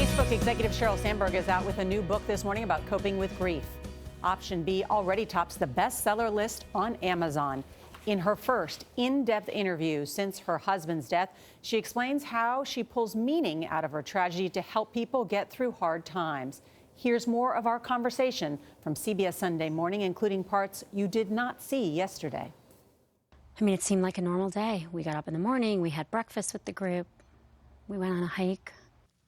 Facebook executive Sheryl Sandberg is out with a new book this morning about coping with grief. Option B already tops the bestseller list on Amazon. In her first in-depth interview since her husband's death, she explains how she pulls meaning out of her tragedy to help people get through hard times. Here's more of our conversation from CBS Sunday Morning, including parts you did not see yesterday. I mean, it seemed like a normal day. We got up in the morning, we had breakfast with the group, we went on a hike.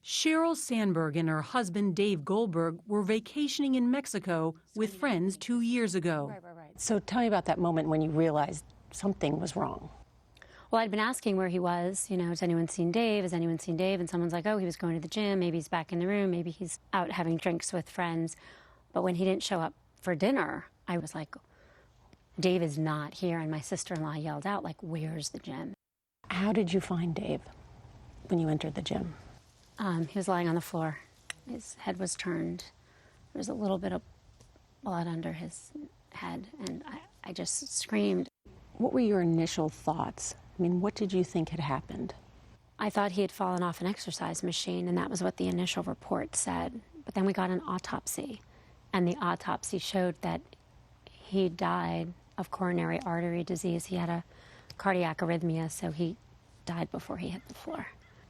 Sheryl Sandberg and her husband, Dave Goldberg, were vacationing in Mexico with friends 2 years ago. Right. So tell me about that moment when you realized something was wrong. Well, I'd been asking where he was, has anyone seen Dave? Has anyone seen Dave? And someone's like, oh, he was going to the gym. Maybe he's back in the room. Maybe he's out having drinks with friends. But when he didn't show up for dinner, I was like, Dave is not here. And my sister-in-law yelled out, like, where's the gym? How did you find Dave when you entered the gym? He was lying on the floor. His head was turned. There was a little bit of blood under his head, and I just screamed. What were your initial thoughts? I mean, what did you think had happened? I thought he had fallen off an exercise machine, and that was what the initial report said. But then we got an autopsy, and the autopsy showed that he died of coronary artery disease. He had a cardiac arrhythmia, so he died before he hit the floor.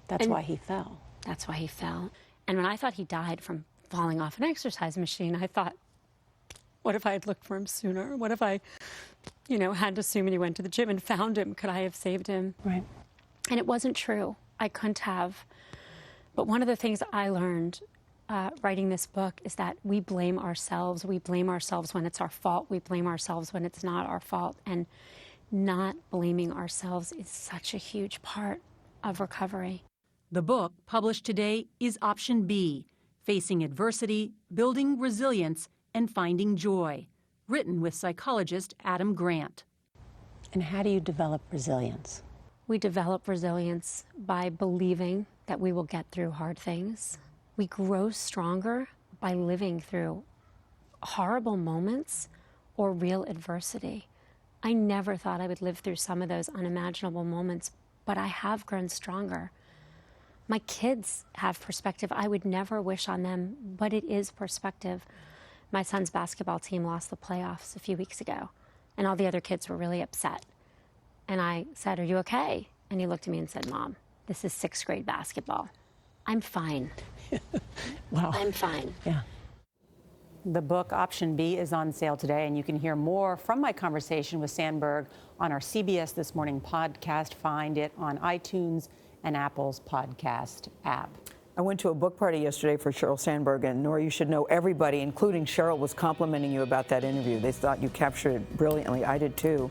That's why he fell. That's why he fell. And when I thought he died from falling off an exercise machine, I thought, what if I had looked for him sooner? What if I, had to assume he went to the gym and found him? Could I have saved him? Right. And it wasn't true. I couldn't have. But one of the things I learned writing this book is that we blame ourselves. We blame ourselves when it's our fault. We blame ourselves when it's not our fault. And not blaming ourselves is such a huge part of recovery. The book, published today, is Option B, Facing Adversity, Building Resilience, and Finding Joy, written with psychologist Adam Grant. And how do you develop resilience? We develop resilience by believing that we will get through hard things. We grow stronger by living through horrible moments or real adversity. I never thought I would live through some of those unimaginable moments, but I have grown stronger. My kids have perspective I would never wish on them, but it is perspective. My son's basketball team lost the playoffs a few weeks ago, and all the other kids were really upset. And I said, are you okay? And he looked at me and said, Mom, this is 6th grade basketball. I'm fine. Wow. I'm fine. Yeah. The book, Option B, is on sale today, and you can hear more from my conversation with Sandberg on our CBS This Morning podcast. Find it on iTunes and Apple's podcast app. I went to a book party yesterday for Sheryl Sandberg, and Norah, you should know everybody, including Sheryl, was complimenting you about that interview. They thought you captured it brilliantly. I did too.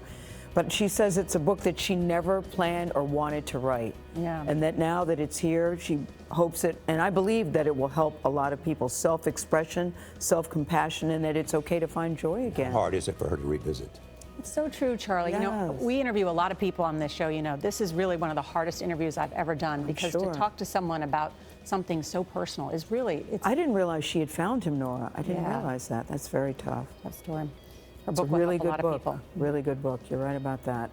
But she says it's a book that she never planned or wanted to write. Yeah. And that now that it's here, she hopes it, and I believe that it will help a lot of people, self-expression, self-compassion, and that it's okay to find joy again. How hard is it for her to revisit? It's so true, Charlie. Yes. We interview a lot of people on this show. This is really one of the hardest interviews I've ever done, because to talk to someone about something so personal is really, I didn't realize she had found him, Norah. I didn't Yeah. realize that. That's very tough. tough story. Her It's a book will really help a good lot of book. people. Really good book. You're right about that.